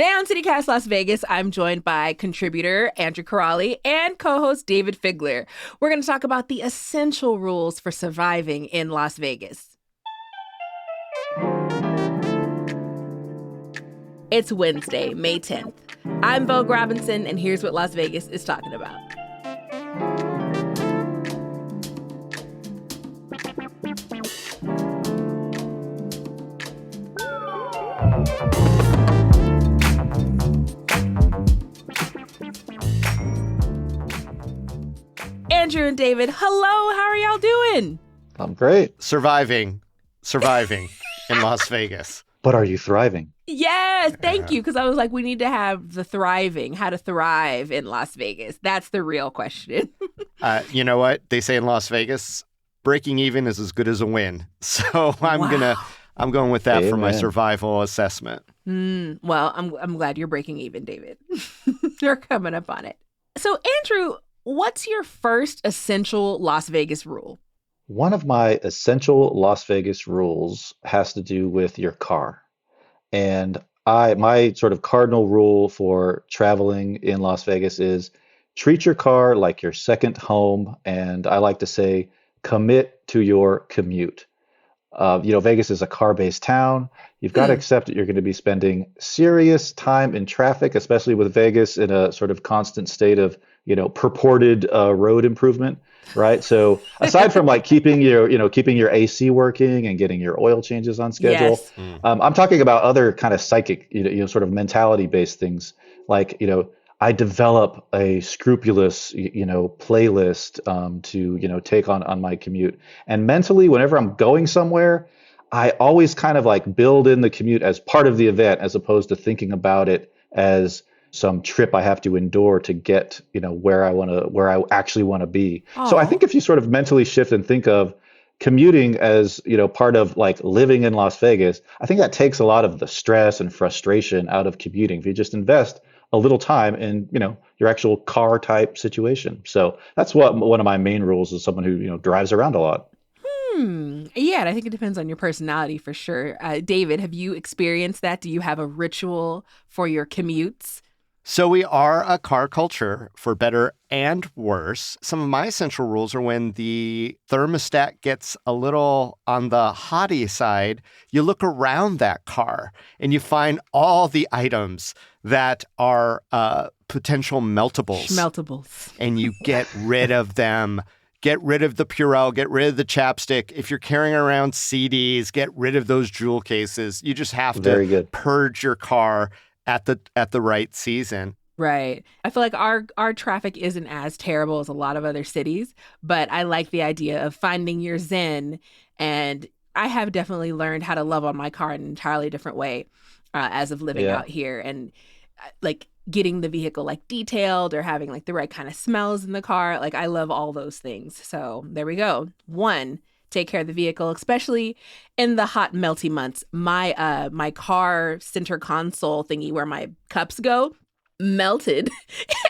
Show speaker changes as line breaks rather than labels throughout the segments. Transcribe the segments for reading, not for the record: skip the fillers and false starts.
Today on CityCast Las Vegas, I'm joined by contributor Andrew Corrali and co-host David Figler. We're going to talk about the essential rules for surviving in Las Vegas. It's Wednesday, May 10th. I'm Vogue Robinson, and here's what Las Vegas is talking about. Andrew and David, hello. How are y'all doing?
I'm great.
Surviving in Las Vegas.
But are you thriving?
Yes, thank you. Because I was like, we need to have the thriving, how to thrive in Las Vegas. That's the real question.
You know what? They say in Las Vegas, breaking even is as good as a win. So I'm going with that
Amen.
for my survival assessment.
Well, I'm glad you're breaking even, David. You're coming up on it. So, Andrew, what's your first essential Las Vegas rule?
One of my essential Las Vegas rules has to do with your car. And my sort of cardinal rule for traveling in Las Vegas is treat your car like your second home. And I like to say, commit to your commute. Vegas is a car-based town. You've got to accept that you're going to be spending serious time in traffic, especially with Vegas in a sort of constant state of, purported road improvement, right? So aside from like keeping your AC working and getting your oil changes on schedule,
Yes.
I'm talking about other kind of psychic, sort of mentality-based things like, I develop a scrupulous, playlist to, take on my commute. And mentally, whenever I'm going somewhere, I always kind of like build in the commute as part of the event, as opposed to thinking about it as some trip I have to endure to get, where I actually want to be.
Aw.
So I think if you sort of mentally shift and think of commuting as, part of like living in Las Vegas, I think that takes a lot of the stress and frustration out of commuting. If you just invest a little time in, your actual car type situation. So that's what one of my main rules is, someone who, drives around a lot.
Yeah, and I think it depends on your personality for sure. David, have you experienced that? Do you have a ritual for your commutes?
So we are a car culture, for better and worse. Some of my essential rules are when the thermostat gets a little on the hottie side, you look around that car and you find all the items that are potential meltables.
Schmeltables.
And you get rid of them. Get rid of the Purell, get rid of the chapstick. If you're carrying around CDs, get rid of those jewel cases. You just have
Very
to
good.
purge your car at the right season.
Right. I feel like our traffic isn't as terrible as a lot of other cities, but I like the idea of finding your zen. And I have definitely learned how to love on my car in an entirely different way as of living
Yeah.
out here. And like getting the vehicle like detailed or having like the right kind of smells in the car. Like I love all those things. So there we go. One, take care of the vehicle, especially in the hot, melty months. My car center console thingy where my cups go melted.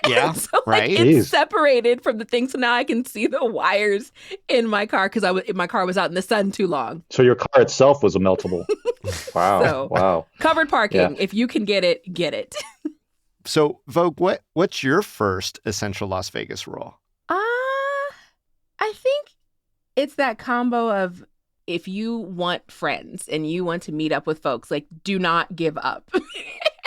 Yeah,
And so
right.
It's
Jeez.
separated from the thing. So now I can see the wires in my car because my car was out in the sun too long.
So your car itself was a meltable. Wow.
So-
Wow.
Covered parking.
Yeah.
If you can get it, get it.
So, Vogue, what's your first essential Las Vegas rule?
I think it's that combo of if you want friends and you want to meet up with folks, like do not give up.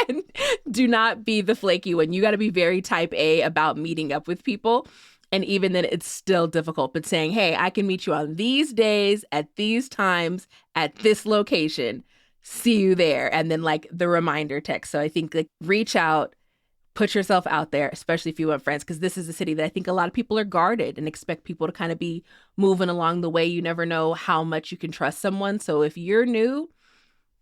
And do not be the flaky one. You got to be very type A about meeting up with people. And even then, it's still difficult. But saying, hey, I can meet you on these days, at these times, at this location. See you there. And then like the reminder text. So I think like reach out, put yourself out there, especially if you want friends, because this is a city that I think a lot of people are guarded and expect people to kind of be moving along the way. You never know how much you can trust someone. So if you're new,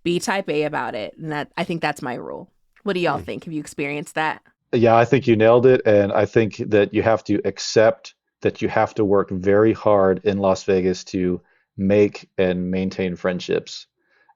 be type A about it. And I think that's my rule. What do y'all think? Have you experienced that?
Yeah, I think you nailed it. And I think that you have to accept that you have to work very hard in Las Vegas to make and maintain friendships.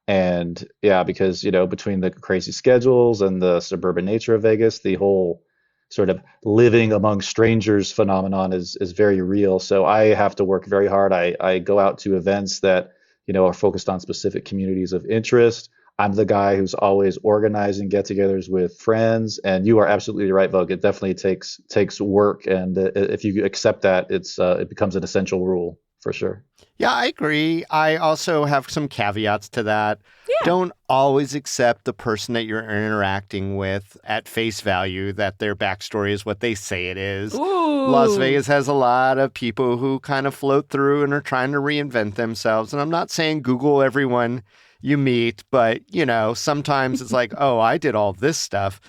And yeah, because, between the crazy schedules and the suburban nature of Vegas, the whole sort of living among strangers phenomenon is very real. So I have to work very hard. I go out to events that, are focused on specific communities of interest. I'm the guy who's always organizing get-togethers with friends, and you are absolutely right, Vogue. It definitely takes work, and if you accept that, it becomes an essential rule for sure.
Yeah, I agree. I also have some caveats to that.
Yeah.
Don't always accept the person that you're interacting with at face value, that their backstory is what they say it is. Las
Ooh.
Vegas has a lot of people who kind of float through and are trying to reinvent themselves. And I'm not saying Google everyone you meet, but, sometimes it's like, oh, I did all this stuff.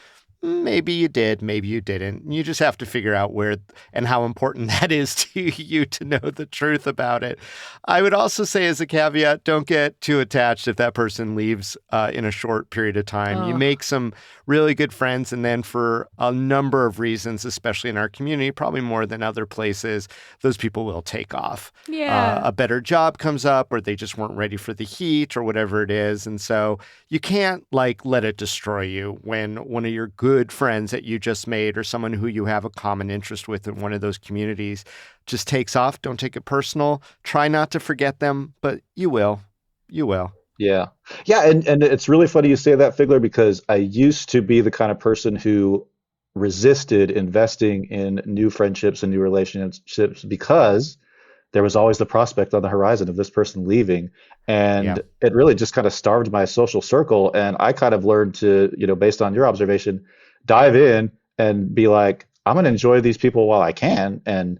Maybe you did, maybe you didn't. You just have to figure out where and how important that is to you to know the truth about it. I would also say, as a caveat, don't get too attached if that person leaves in a short period of time. You
Oh,
make some really good friends, and then for a number of reasons, especially in our community, probably more than other places, those people will take off.
yeah.
A better job comes up, or they just weren't ready for the heat, or whatever it is. And so you can't let it destroy you when one of your good friends that you just made, or someone who you have a common interest with in one of those communities, just takes off. Don't take it personal. Try not to forget them, but you will. You will.
Yeah. Yeah, and it's really funny you say that, Figler, because I used to be the kind of person who resisted investing in new friendships and new relationships because there was always the prospect on the horizon of this person leaving.
Yeah.
And it really just kind of starved my social circle. And I kind of learned to, based on your observation, dive in and be like, I'm going to enjoy these people while I can. And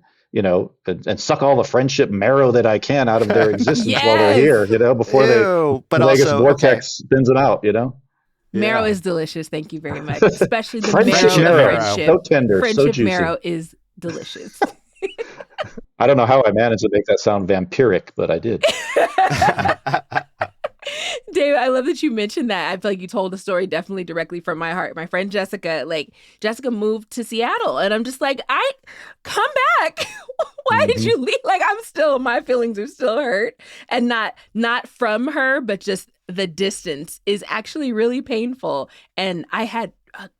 suck all the friendship marrow that I can out of their existence while they're
Yes.
here, before
Ew. But
the Vegas
also, okay.
vortex spins them out.
Marrow
Yeah.
is delicious. Thank you very much. Especially the
Friendship
marrow
Friendship
of
marrow,
marrow.
friendship.
so tender, so
Friendship
juicy.
marrow is delicious.
I don't know how I managed to make that sound vampiric, but I did.
David, I love that you mentioned that. I feel like you told a story definitely directly from my heart. My friend Jessica, Jessica moved to Seattle, and I'm just like, I come back. Why did
Hmm.
you leave? My feelings are still hurt, and not from her, but just the distance is actually really painful. And I had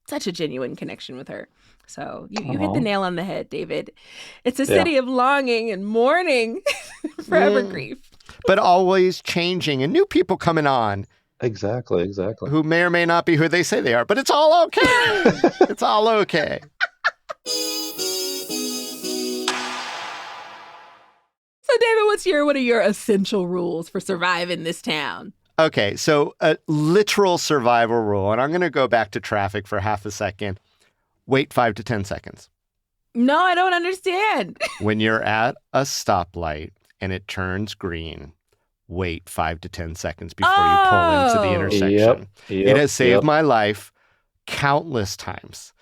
such a genuine connection with her. So you hit the
Oh,
nail on the head, David. It's a
yeah,
city of longing and mourning, forever
Mm.
grief.
But always changing and new people coming on
exactly, exactly.
who may or may not be who they say they are. But it's all okay. It's all okay.
So, David, what are your essential rules for surviving this town?
Okay, so a literal survival rule, and I'm going to go back to traffic for half a second. Wait 5 to 10 seconds.
No, I don't understand.
When you're at a stoplight and it turns green, wait 5 to 10 seconds before you pull into the
Oh,
Yep,
intersection. It
yep,
has saved
yep.
my life countless times.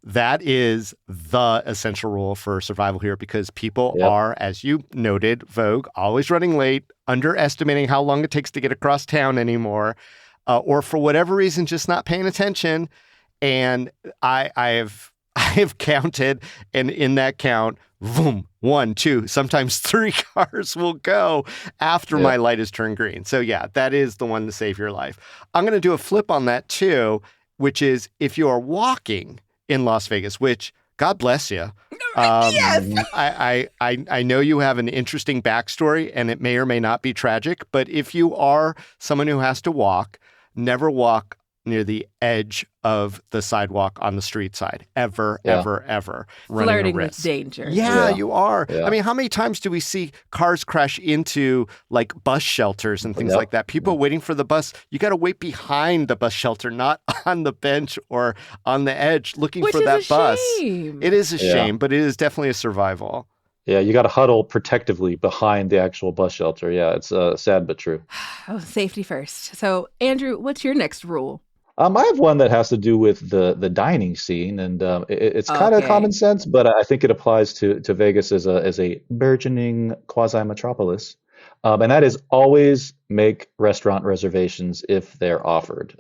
That is the essential rule for survival here, because people
Yep.
are, as you noted, Vogue, always running late, underestimating how long it takes to get across town anymore, or for whatever reason, just not paying attention. And I have counted, and in that count, boom, 1, 2, sometimes 3 cars will go after my
Yep.
light has turned green. So yeah, that is the one to save your life. I'm going to do a flip on that too, which is if you are walking in Las Vegas, which God bless you.
yes.
Mhm.
I know you have an interesting backstory, and it may or may not be tragic, but if you are someone who has to walk, never walk near the edge of the sidewalk on the street side. Ever,
Yeah.
ever. Running a
Flirting with
risk.
danger.
Yeah,
Yeah.
you are.
Yeah.
I mean, how many times do we see cars crash into bus shelters and things
Yep.
like that? People waiting for the bus. You got to wait behind the bus shelter, not on the bench or on the edge looking
Which
for
is
that
a
bus.
shame.
It is a
Yeah.
shame, but it is definitely a survival.
Yeah, you got to huddle protectively behind the actual bus shelter. Yeah, it's sad but true.
Oh, safety first. So, Andrew, what's your next rule?
I have one that has to do with the dining scene, and it's kind of
Okay.
common sense, but I think it applies to Vegas as a burgeoning quasi metropolis, and that is always make restaurant reservations if they're offered.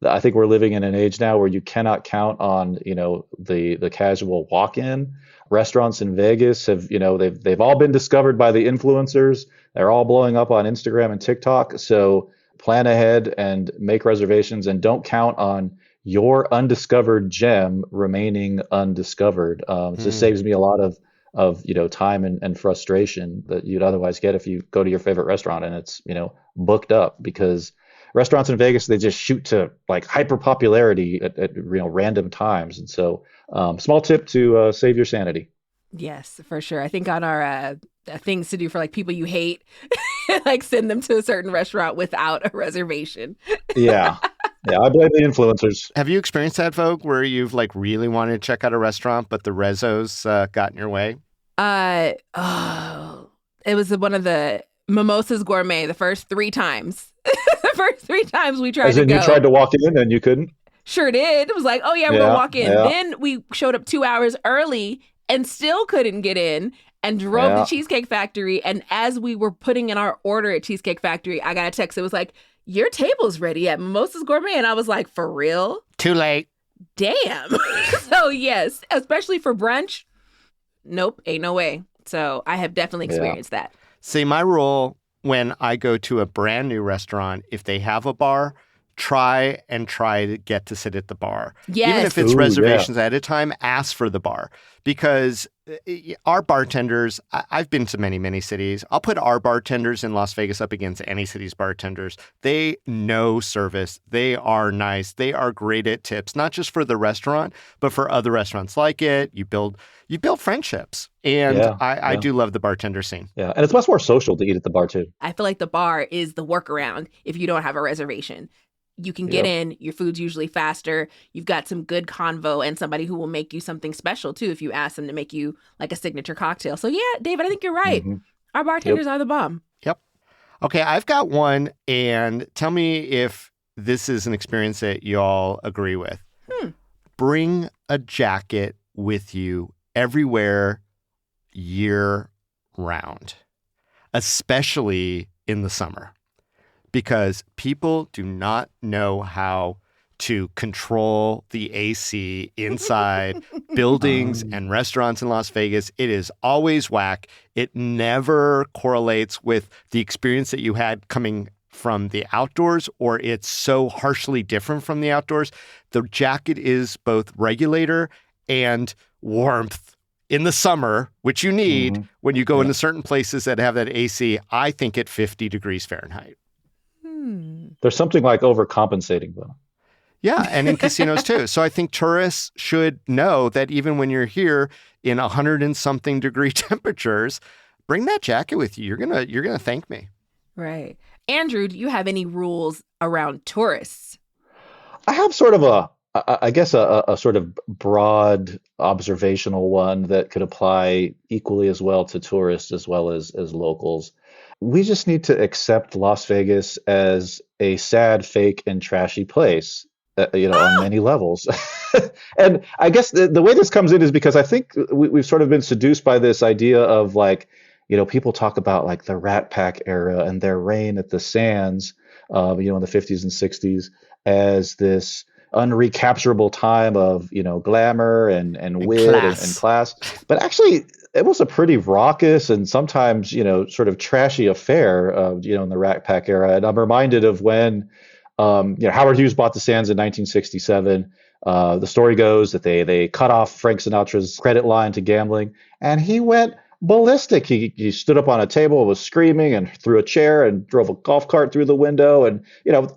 I think we're living in an age now where you cannot count on the casual walk-in. Restaurants in Vegas have they've all been discovered by the influencers. They're all blowing up on Instagram and TikTok, so plan ahead and make reservations, and don't count on your undiscovered gem remaining undiscovered. It just
Hmm.
saves me a lot of time and frustration that you'd otherwise get if you go to your favorite restaurant and it's booked up, because restaurants in Vegas, they just shoot to like hyper popularity at random times. And so, small tip to save your sanity.
Yes, for sure. I think on our things to do for like people you hate, like send them to a certain restaurant without a reservation.
Yeah. Yeah, I blame the influencers.
Have you experienced that, Vogue, where you've like really wanted to check out a restaurant, but the rezos got in your way?
Oh, it was one of the Mimosas Gourmet the first three times. The first three times we tried
As
to
in, you
go.
tried to walk in and you couldn't?
Sure did. It was like, oh yeah, we're gonna
Yeah,
walk in.
yeah,
Then we showed up 2 hours early and still couldn't get in and drove to
yeah.
Cheesecake Factory. And as we were putting in our order at Cheesecake Factory, I got a text. It was like, your table's ready at Mimosas Gourmet. And I was like, for real?
Too late.
Damn. So yes, especially for brunch. Nope, ain't no way. So I have definitely
Yeah.
experienced that.
See, my rule when I go to a brand new restaurant, if they have a bar, try to get to sit at the bar. Even
Yes.
if it's
Ooh, yeah.
reservations ahead of time, ask for the bar. Because our bartenders, I've been to many, many cities. I'll put our bartenders in Las Vegas up against any city's bartenders. They know service. They are nice. They are great at tips, not just for the restaurant, but for other restaurants like it. You build friendships. And
Yeah.
I
Yeah.
do love the bartender scene.
Yeah. And it's much more social to eat at the bar too.
I feel like the bar is the workaround if you don't have a reservation. You can get
Yep.
in, your food's usually faster. You've got some good convo and somebody who will make you something special too if you ask them to make you like a signature cocktail. So yeah, David, I think you're right.
Hmm.
Our
Yep.
bartenders are the bomb.
Yep. Okay, I've got one, and tell me if this is an experience that y'all agree with.
Hmm.
Bring a jacket with you everywhere year round, especially in the summer, because people do not know how to control the AC inside buildings
Um,
and restaurants in Las Vegas. It is always whack. It never correlates with the experience that you had coming from the outdoors, or it's so harshly different from the outdoors. The jacket is both regulator and warmth in the summer, which you need
mhm.
when you go
Yeah.
into certain places that have that AC, I think at 50 degrees Fahrenheit.
Hmm.
There's something like overcompensating though.
Yeah, and in casinos too. So I think tourists should know that even when you're here in 100 and something degree temperatures, bring that jacket with you. You're gonna thank me.
Right. Andrew, do you have any rules around tourists?
I have sort of I guess a sort of broad observational one that could apply equally as well to tourists as well as locals. We just need to accept Las Vegas as a sad, fake, and trashy place, on
Ah,
many levels. And I guess the way this comes in is because I think we've sort of been seduced by this idea of like, people talk about like the Rat Pack era and their reign at the Sands, in the 50s and 60s as this unrecapturable time of, glamour and
And
wit and
class.
class. But actually, it was a pretty raucous and sometimes, sort of trashy affair, in the Rat Pack era. And I'm reminded of when, Howard Hughes bought the Sands in 1967. The story goes that they cut off Frank Sinatra's credit line to gambling, and he went ballistic. He stood up on a table, was screaming, and threw a chair and drove a golf cart through the window. And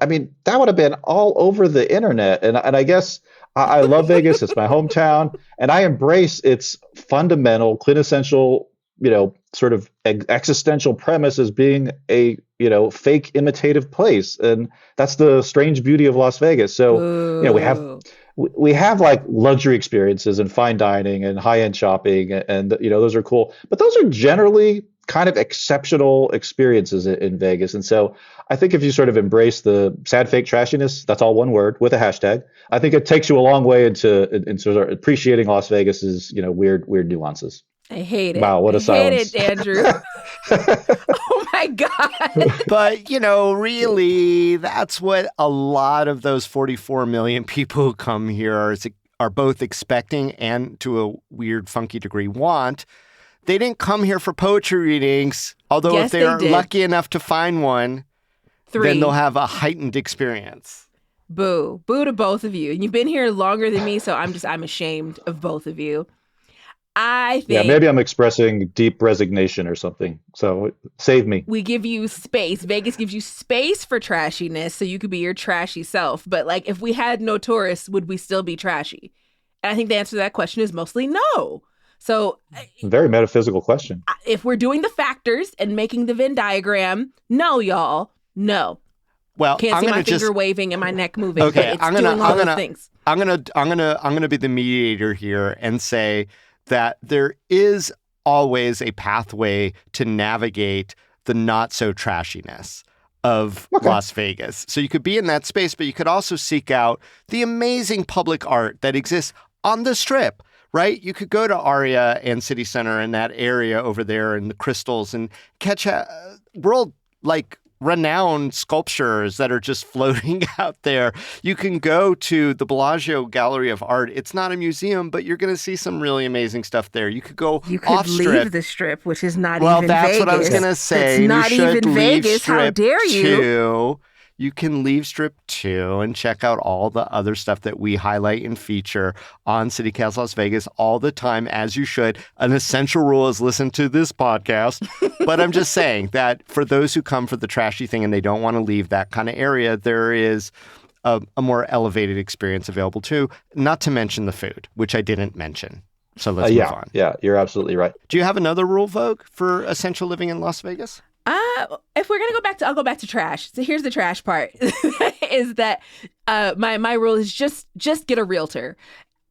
I mean, that would have been all over the internet. And I guess I love Vegas. It's my hometown, and I embrace its fundamental, quintessential, sort of existential premise as being a fake imitative place, and that's the strange beauty of Las Vegas. So we have
boo.
we have like luxury experiences and fine dining and high end shopping, and those are cool, but those are generally kind of exceptional experiences in Vegas. And so I think if you sort of embrace the sad fake trashiness, that's all one word with a hashtag, I think it takes you a long way into sort of appreciating Las Vegas's weird nuances.
I hate it.
Wow, what
I
a
hate
silence.
it, Andrew. Oh my God.
But, really, that's what a lot of those 44 million people who come here are both expecting and to a weird, funky degree want. They didn't come here for poetry readings, although if
Yes,
they
they
are
did.
lucky enough to find one, then they'll
3.
have a heightened experience.
Boo. Boo to both of you. And you've been here longer than me, so I'm ashamed of both of you. I
Yeah, maybe
think
I'm expressing deep resignation or something. So save me.
we give you space. Vegas gives you space for trashiness so you could be your trashy self. But like if we had no tourists, would we still be trashy? And I think the answer to that question is mostly no. So
Very metaphysical question.
if we're doing the factors and making the Venn diagram, no, y'all, no.
Well,
Can't
I'm
see my
gonna
finger
just
waving and my neck moving, but
okay.
it's doing all those things.
I'm gonna be the mediator here and say that there is always a pathway to navigate the not so trashiness of
Okay.
Las Vegas. So you could be in that space, but you could also seek out the amazing public art that exists on the Strip. Right? You could go to Aria and City Center and that area over there and the crystals and catch a world like renowned sculptures that are just floating out there. You can go to the Bellagio Gallery of Art. It's not a museum, but you're going to see some really amazing stuff there. You could go
You could
off strip.
leave the Strip, which is not
Well,
even
that's
Vegas.
what I was going to say.
It's not
You should
even
leave
Vegas. How
Strip
dare you?
2. You can leave Strip 2 and check out all the other stuff that we highlight and feature on CityCast Las Vegas all the time, as you should. An essential rule is listen to this podcast. But I'm just saying that for those who come for the trashy thing and they don't want to leave that kind of area, there is a more elevated experience available too, not to mention the food, which I didn't mention. So let's move on.
Yeah, you're absolutely right.
Do you have another rule, Vogue, for essential living in Las Vegas?
If we're gonna go back to, I'll go back to trash. So here's the trash part: is that my rule is just get a realtor,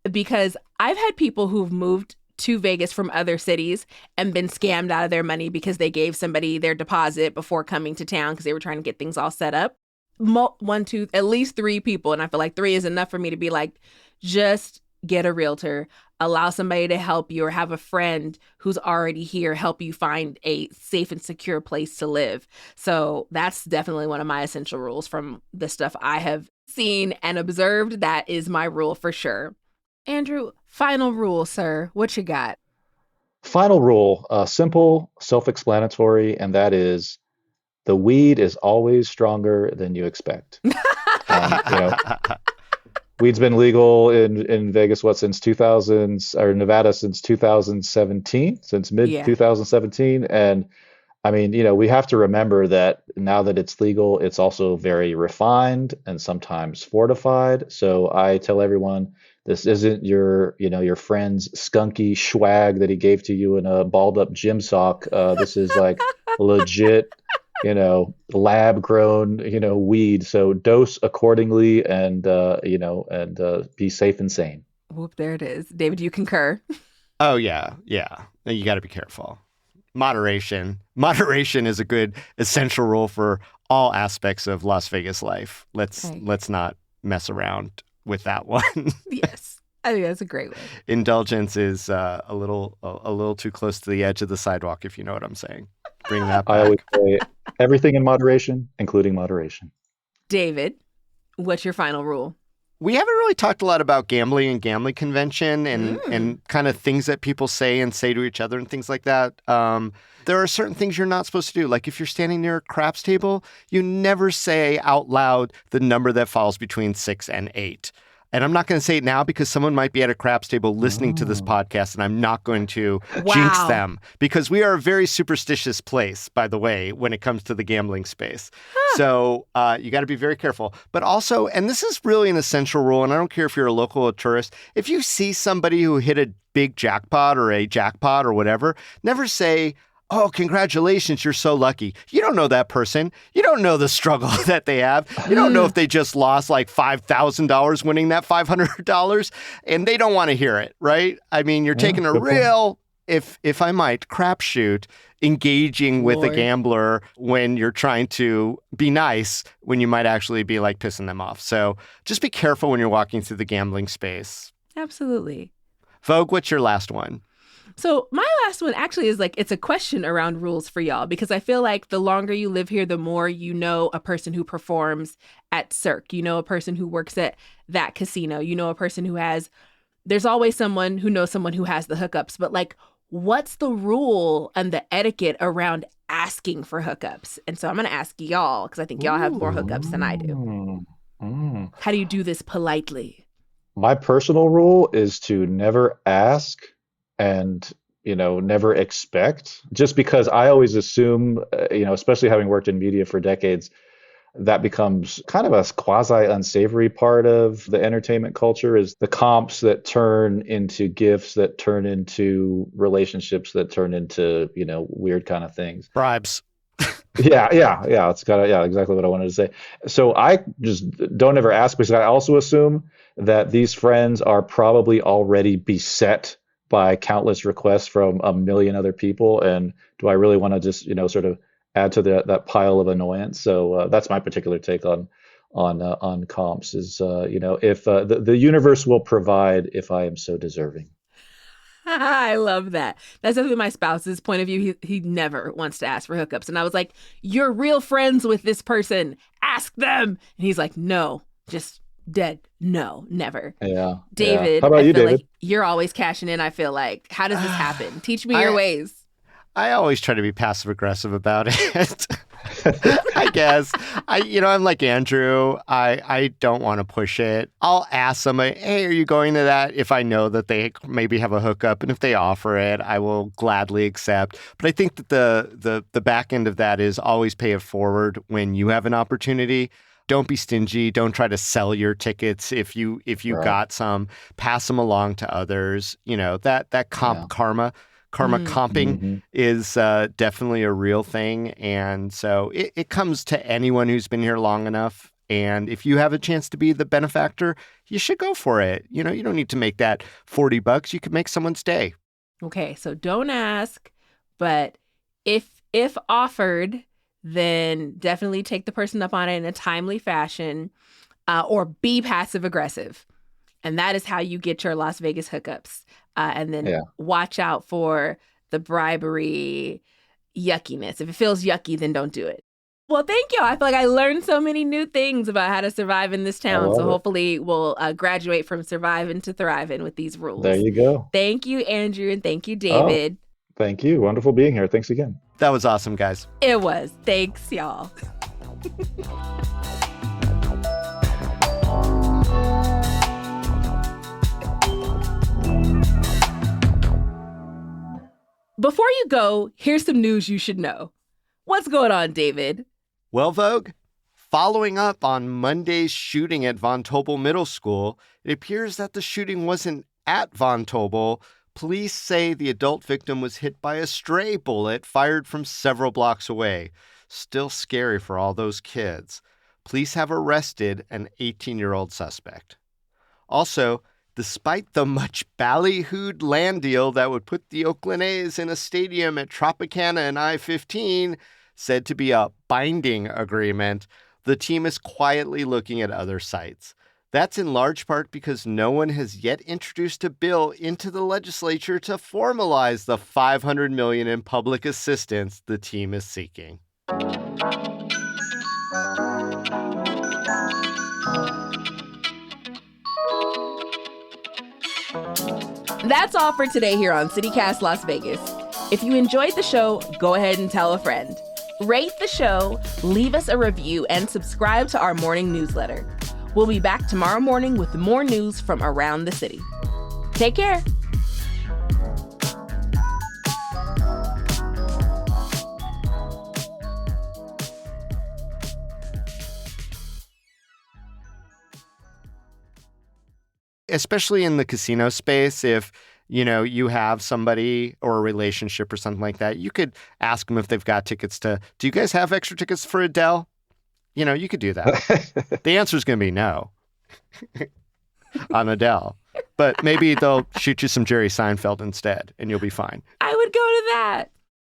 because I've had people who've moved to Vegas from other cities and been scammed out of their money because they gave somebody their deposit before coming to town because they were trying to get things all set up. One, two, at least 3 people, and I feel like 3 is enough for me to be like, just get a realtor. Allow somebody to help you, or have a friend who's already here help you find a safe and secure place to live. So that's definitely one of my essential rules from the stuff I have seen and observed. That is my rule for sure. Andrew, final rule, sir. What you got?
Final rule, simple, self-explanatory, and that is the weed is always stronger than you expect. You know, weed's been legal in Vegas, since 2000, or Nevada since 2017, since mid
Yeah.
2017. And I mean, we have to remember that now that it's legal, it's also very refined and sometimes fortified. So I tell everyone, this isn't your friend's skunky swag that he gave to you in a balled up gym sock. This is like legit, lab grown, weed. So dose accordingly and, be safe and sane.
Whoop, there it is. David, do you concur?
Oh, yeah. Yeah. You got to be careful. Moderation is a good essential rule for all aspects of Las Vegas life. Let's not mess around with that one.
Yes. I think that's a great one.
Indulgence is a little too close to the edge of the sidewalk, if you know what I'm saying. Bring that
I
back.
always say everything in moderation, including moderation.
David, what's your final rule?
We haven't really talked a lot about gambling and gambling convention and kind of things that people say to each other and things like that. There are certain things you're not supposed to do. Like if you're standing near a craps table, you never say out loud the number that falls between 6 and 8. And I'm not going to say it now because someone might be at a craps table listening to this podcast, and I'm not going to jinx them, because we are a very superstitious place, by the way, when it comes to the gambling space. So you got to be very careful. But also, and this is really an essential rule, and I don't care if you're a local or tourist, if you see somebody who hit a big jackpot or whatever, never say, "Oh, congratulations, you're so lucky." You don't know that person. You don't know the struggle that they have. You don't know if they just lost like $5,000 winning that $500, and they don't want to hear it, right? I mean, you're taking a real, if I might, crapshoot, engaging with a gambler when you're trying to be nice, when you might actually be like pissing them off. So just be careful when you're walking through the gambling space.
Absolutely.
Vogue, what's your last one?
So my last one actually is like, it's a question around rules for y'all, because I feel like the longer you live here, the more you know a person who performs at Cirque, a person who works at that casino, a person who there's always someone who knows someone who has the hookups, but like, what's the rule and the etiquette around asking for hookups? And so I'm going to ask y'all, because I think y'all have more hookups than I do. How do you do this politely?
My personal rule is to never ask and never expect, just because I always assume, especially having worked in media for decades, that becomes kind of a quasi unsavory part of the entertainment culture, is the comps that turn into gifts, that turn into relationships, that turn into, weird kind of things.
Bribes.
Yeah. It's kind of, yeah, exactly what I wanted to say. So I just don't ever ask, because I also assume that these friends are probably already beset by countless requests from a million other people. And do I really want to just, sort of add to that pile of annoyance? So that's my particular take on comps is, if the universe will provide if I am so deserving.
I love that. That's definitely my spouse's point of view. He never wants to ask for hookups. And I was like, you're real friends with this person. Ask them. And he's like, no, just dead. No, never.
Yeah. Yeah. How
David,
about
I
you,
feel like
David?
you're always cashing in. I feel like, how does this happen? Teach me your
I
ways.
I always try to be passive aggressive about it. I guess I'm like Andrew. I don't want to push it. I'll ask somebody, "Hey, are you going to that?" If I know that they maybe have a hookup, and if they offer it, I will gladly accept. But I think that the back end of that is always pay it forward when you have an opportunity. Don't be stingy. Don't try to sell your tickets. If you
Right.
got some, pass them along to others. That
Yeah.
karma
Mm.
comping
Hmm.
is definitely a real thing. And so it comes to anyone who's been here long enough. And if you have a chance to be the benefactor, you should go for it. You don't need to make that $40. You could make someone's day.
Okay, so don't ask, but if offered, then definitely take the person up on it in a timely fashion, or be passive aggressive. And that is how you get your Las Vegas hookups. And then
Yeah.
watch out for the bribery yuckiness. If it feels yucky, then don't do it. Well, thank you. I feel like I learned so many new things about how to survive in this
I
town. So
love it.
hopefully we'll graduate from surviving to thriving with these
There
rules.
you go.
Thank you, Andrew, and thank you,
Oh,
David.
thank you. Wonderful being here. Thanks again.
That was awesome, guys.
It was. Thanks, y'all. Before you go, here's some news you should know. What's going on, David?
Well, Vogue, following up on Monday's shooting at Von Tobel Middle School, it appears that the shooting wasn't at Von Tobel. Police say the adult victim was hit by a stray bullet fired from several blocks away. Still scary for all those kids. Police have arrested an 18-year-old suspect. Also, despite the much ballyhooed land deal that would put the Oakland A's in a stadium at Tropicana and I-15, said to be a binding agreement, the team is quietly looking at other sites. That's in large part because no one has yet introduced a bill into the legislature to formalize the $500 million in public assistance the team is seeking.
That's all for today here on CityCast Las Vegas. If you enjoyed the show, go ahead and tell a friend. Rate the show, leave us a review, and subscribe to our morning newsletter. We'll be back tomorrow morning with more news from around the city. Take care.
Especially in the casino space, if you have somebody or a relationship or something like that, you could ask them if they've got tickets to, do you guys have extra tickets for Adele? You could do that. The answer is going to be no on Adele. But maybe they'll shoot you some Jerry Seinfeld instead, and you'll be fine.
I would go to that.